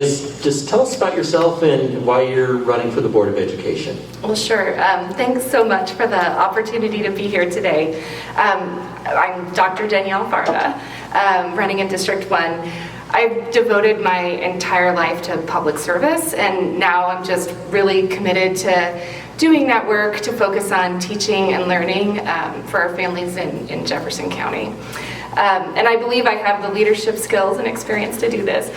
Just tell us about yourself and why you're running for the Board of Education. Well, sure. Thanks so much for the opportunity to be here today. I'm Dr. Danielle Varda, running in District 1. I've devoted my entire life to public service, and now I'm just really committed to doing that work to focus on teaching and learning for our families in Jefferson County. And I believe I have the leadership skills and experience to do this.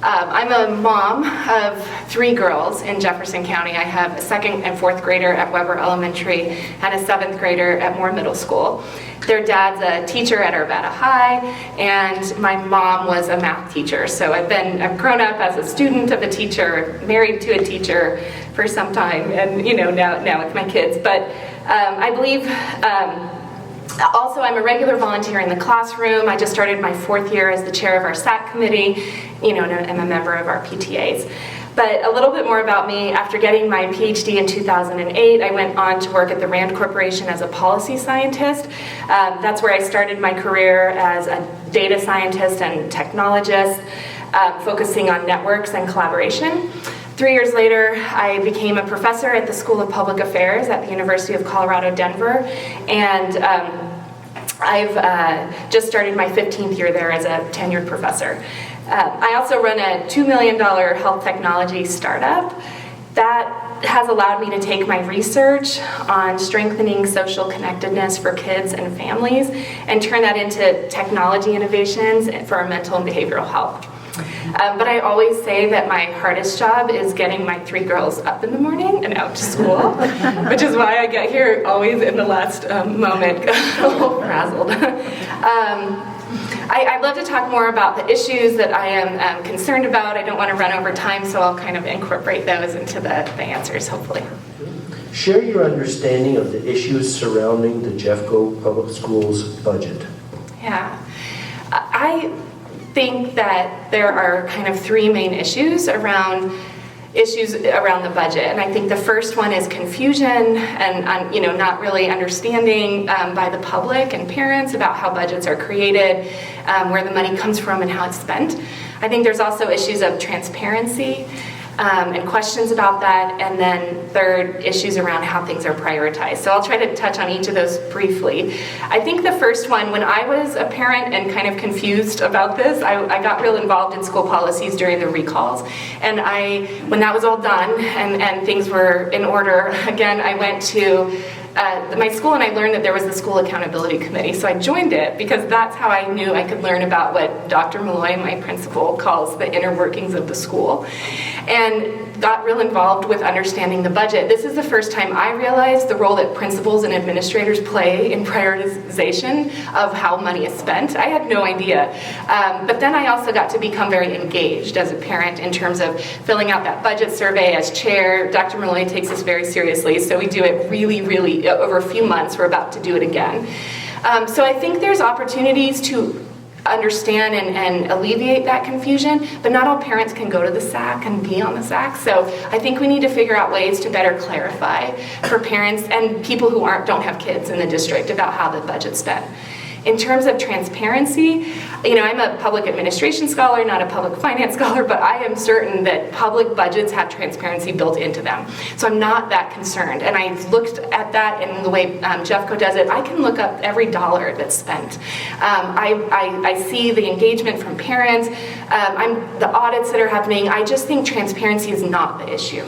I'm a mom of 3 girls in Jefferson County. I have a 2nd and 4th grader at Weber Elementary and a 7th grader at Moore Middle School. Their dad's a teacher at Arvada High, and my mom was a math teacher. So I've grown up as a student of a teacher, married to a teacher for some time, and now with my kids. But I believe also, I'm a regular volunteer in the classroom. I just started my 4th year as the chair of our SAC committee, and I'm a member of our PTAs. But a little bit more about me. After getting my PhD in 2008, I went on to work at the RAND Corporation as a policy scientist. That's where I started my career as a data scientist and technologist, focusing on networks and collaboration. 3 years later, I became a professor at the School of Public Affairs at the University of Colorado, Denver, and I've just started my 15th year there as a tenured professor. I also run a $2 million health technology startup that has allowed me to take my research on strengthening social connectedness for kids and families and turn that into technology innovations for our mental and behavioral health. But I always say that my hardest job is getting my 3 girls up in the morning and out to school, which is why I get here always in the last moment, a little frazzled. I'd love to talk more about the issues that I am concerned about. I don't want to run over time, so I'll kind of incorporate those into the answers, hopefully. Share your understanding of the issues surrounding the Jeffco Public Schools budget. Yeah. I think that there are kind of 3 main issues around the budget, and I think the first one is confusion and not really understanding by the public and parents about how budgets are created, where the money comes from and how it's spent. I think there's also issues of transparency and questions about that, and then third, issues around how things are prioritized. So I'll try to touch on each of those briefly. I think the first one, when I was a parent and kind of confused about this, I got real involved in school policies during the recalls, and when that was all done and things were in order, again, I went to my school and I learned that there was the School Accountability Committee, so I joined it because that's how I knew I could learn about what Dr. Malloy, my principal, calls the inner workings of the school, and got real involved with understanding the budget. This is the first time I realized the role that principals and administrators play in prioritization of how money is spent. I had no idea. But then I also got to become very engaged as a parent in terms of filling out that budget survey as chair. Dr. Malloy takes this very seriously, so we do it really over a few months. We're about to do it again. So I think there's opportunities to understand and alleviate that confusion, but not all parents can go to the SAC and be on the SAC. So I think we need to figure out ways to better clarify for parents and people who don't have kids in the district about how the budget's spent. In terms of transparency, I'm a public administration scholar, not a public finance scholar, but I am certain that public budgets have transparency built into them. So I'm not that concerned. And I've looked at that in the way Jeffco does it. I can look up every dollar that's spent. I see the engagement from parents, the audits that are happening. I just think transparency is not the issue.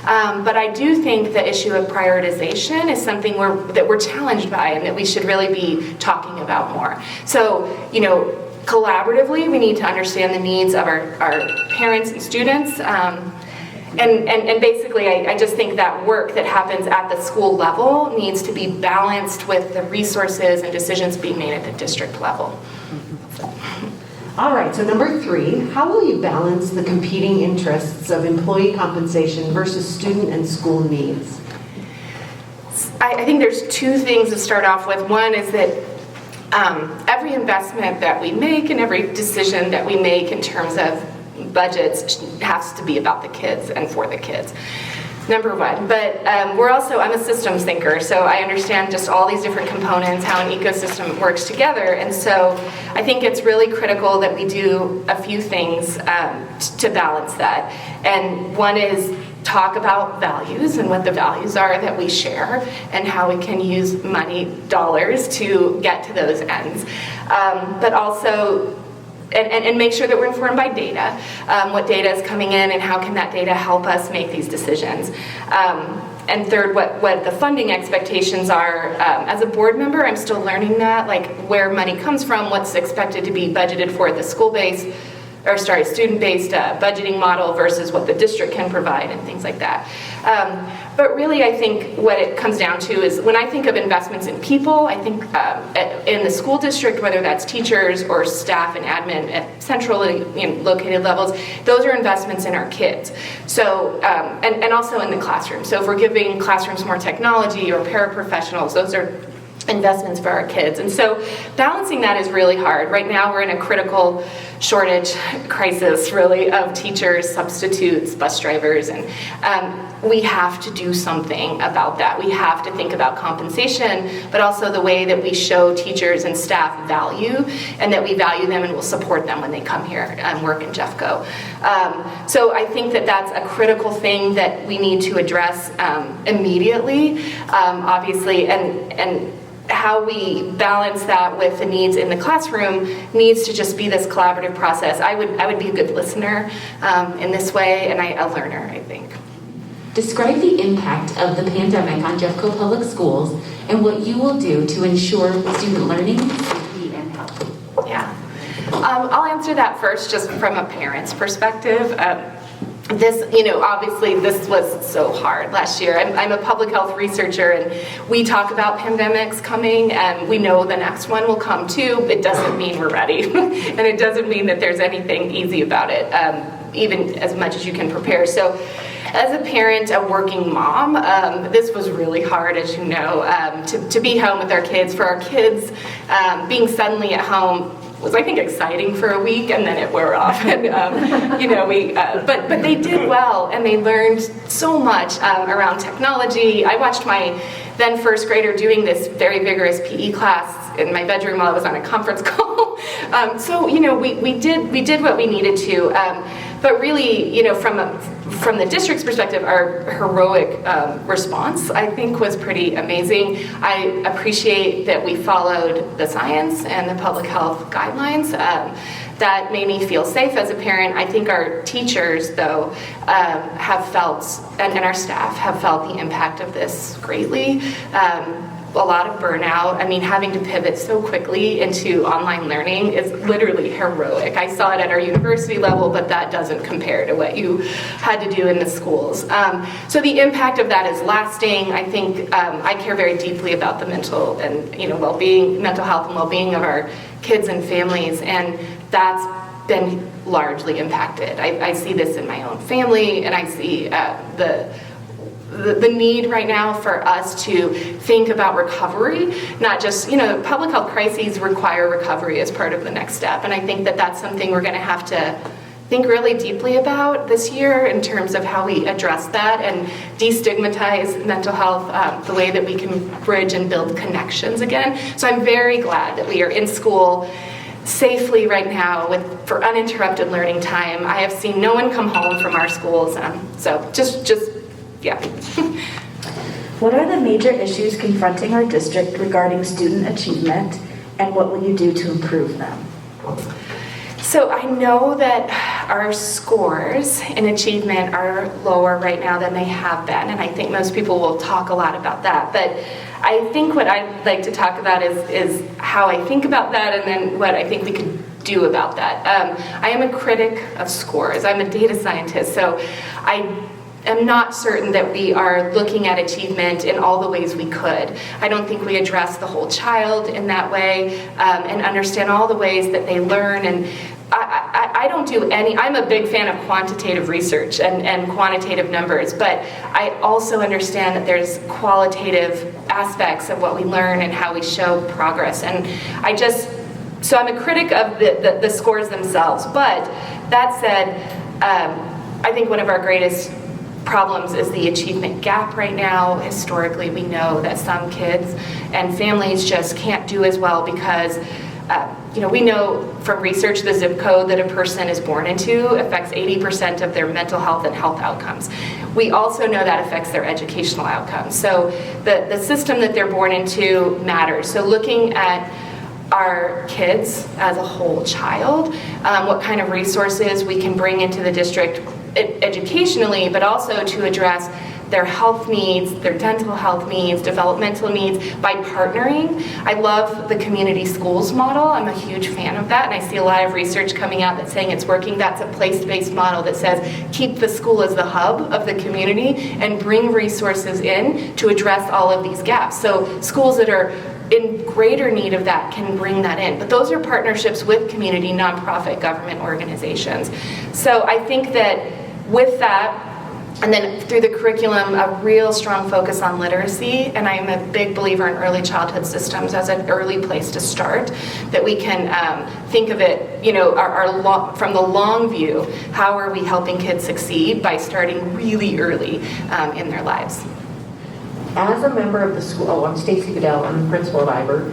But I do think the issue of prioritization is something that we're challenged by and that we should really be talking about more. So, collaboratively, we need to understand the needs of our parents and students. And basically, I just think that work that happens at the school level needs to be balanced with the resources and decisions being made at the district level. All right, so number 3, how will you balance the competing interests of employee compensation versus student and school needs? I think there's 2 things to start off with. One is that every investment that we make and every decision that we make in terms of budgets has to be about the kids and for the kids. number one. But I'm a systems thinker, so I understand just all these different components, how an ecosystem works together. And so I think it's really critical that we do a few things to balance that. And one is talk about values and what the values are that we share and how we can use money, dollars, to get to those ends. But also, and make sure that we're informed by data, what data is coming in and how can that data help us make these decisions. And third, what the funding expectations are. As a board member, I'm still learning that, like where money comes from, what's expected to be budgeted for at the student-based budgeting model versus what the district can provide and things like that. But really, I think what it comes down to is when I think of investments in people, I think in the school district, whether that's teachers or staff and admin at centrally located levels, those are investments in our kids. So, and also in the classroom. So if we're giving classrooms more technology or paraprofessionals, those are investments for our kids. And so balancing that is really hard. Right now we're in a critical shortage crisis, really, of teachers, substitutes, bus drivers, and we have to do something about that. We have to think about compensation, but also the way that we show teachers and staff value, and that we value them and will support them when they come here and work in JeffCo. So I think that that's a critical thing that we need to address immediately, obviously, and how we balance that with the needs in the classroom needs to just be this collaborative process. I would be a good listener in this way, and a learner, I think. Describe the impact of the pandemic on JeffCo Public Schools and what you will do to ensure student learning, safety, and health. Yeah. I'll answer that first just from a parent's perspective. This, obviously this was so hard last year. I'm a public health researcher, and we talk about pandemics coming, and we know the next one will come too. It doesn't mean we're ready, and it doesn't mean that there's anything easy about it, even as much as you can prepare. So as a parent, a working mom, this was really hard, as you know, to be home with our kids. For our kids, being suddenly at home was, I think, exciting for a week, and then it wore off. And but they did well, and they learned so much around technology. I watched my then first grader doing this very vigorous PE class in my bedroom while I was on a conference call. So we did what we needed to, but really, from the district's perspective, our heroic response, I think, was pretty amazing. I appreciate that we followed the science and the public health guidelines. That made me feel safe as a parent. I think our teachers, though, have felt, and our staff have felt the impact of this greatly. A lot of burnout. I mean, having to pivot so quickly into online learning is literally heroic. I saw it at our university level, but that doesn't compare to what you had to do in the schools. So the impact of that is lasting. I think I care very deeply about the mental and well-being, mental health and well-being of our kids and families, and that's been largely impacted. I see this in my own family, and I see the need right now for us to think about recovery, not just, public health crises require recovery as part of the next step. And I think that that's something we're going to have to think really deeply about this year in terms of how we address that and destigmatize mental health, the way that we can bridge and build connections again. So I'm very glad that we are in school safely right now for uninterrupted learning time. I have seen no one come home from our schools. So just yeah. What are the major issues confronting our district regarding student achievement, and what will you do to improve them? So I know that our scores in achievement are lower right now than they have been, and I think most people will talk a lot about that. But I think what I'd like to talk about is how I think about that, and then what I think we could do about that. I am a critic of scores. I'm a data scientist, so I'm not certain that we are looking at achievement in all the ways we could. I don't think we address the whole child in that way and understand all the ways that they learn. And I don't do I'm a big fan of quantitative research and quantitative numbers, but I also understand that there's qualitative aspects of what we learn and how we show progress. And so I'm a critic of the scores themselves. But that said, I think one of our greatest problems is the achievement gap right now. Historically, we know that some kids and families just can't do as well because we know from research the zip code that a person is born into affects 80% of their mental health and health outcomes. We also know that affects their educational outcomes. So the system that they're born into matters. So looking at our kids as a whole child, what kind of resources we can bring into the district educationally, but also to address their health needs, their dental health needs, developmental needs by partnering. I love the community schools model. I'm a huge fan of that, and I see a lot of research coming out that's saying it's working. That's a place-based model that says keep the school as the hub of the community and bring resources in to address all of these gaps. So schools that are in greater need of that can bring that in. But those are partnerships with community, nonprofit, government organizations. So I think that with that, and then through the curriculum, a real strong focus on literacy, and I'm a big believer in early childhood systems as an early place to start, that we can think of it, from the long view, how are we helping kids succeed by starting really early in their lives. As a member of the school, I'm Stacy Goodell, I'm the principal at Iber.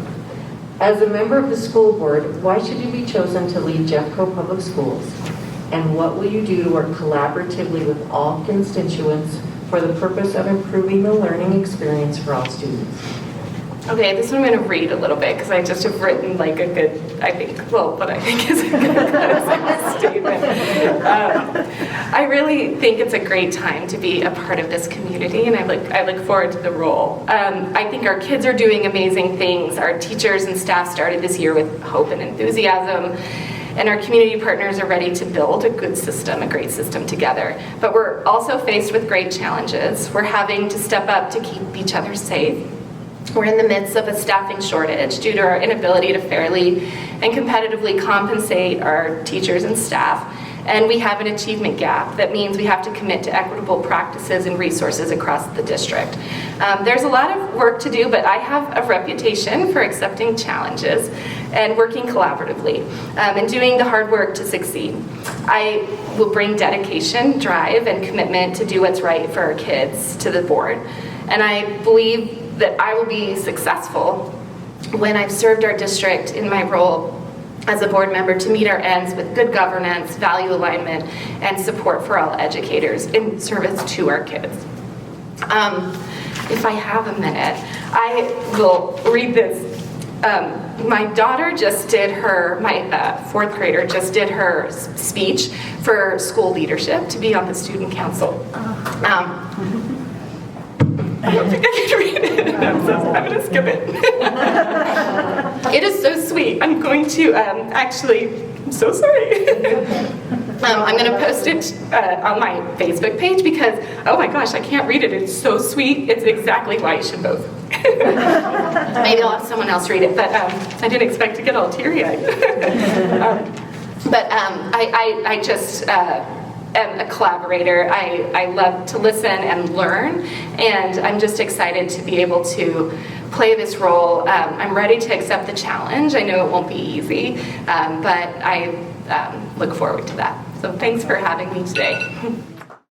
As a member of the school board, why should you be chosen to lead Jeffco Public Schools? And what will you do to work collaboratively with all constituents for the purpose of improving the learning experience for all students? Okay, this one I'm going to read a little bit because I just have written like a good, what I think is a good statement. I really think it's a great time to be a part of this community, and I look forward to the role. I think our kids are doing amazing things. Our teachers and staff started this year with hope and enthusiasm. And our community partners are ready to build a good system, a great system together. But we're also faced with great challenges. We're having to step up to keep each other safe. We're in the midst of a staffing shortage due to our inability to fairly and competitively compensate our teachers and staff. And we have an achievement gap. That means we have to commit to equitable practices and resources across the district. There's a lot of work to do, but I have a reputation for accepting challenges and working collaboratively and doing the hard work to succeed. I will bring dedication, drive, and commitment to do what's right for our kids to the board. And I believe that I will be successful when I've served our district in my role as a board member to meet our ends with good governance, value alignment, and support for all educators in service to our kids. If I have a minute, I will read this. My daughter just did my fourth grader just did her speech for school leadership to be on the student council. I don't think I can read it. I'm going to skip it. It is so sweet. I'm going to I'm so sorry. I'm going to post it on my Facebook page because, oh my gosh, I can't read it. It's so sweet. It's exactly why you should vote. Maybe I'll have someone else read it, but I didn't expect to get all teary-eyed. I just am a collaborator. I love to listen and learn, and I'm just excited to be able to play this role. I'm ready to accept the challenge. I know it won't be easy, but I look forward to that. So thanks for having me today.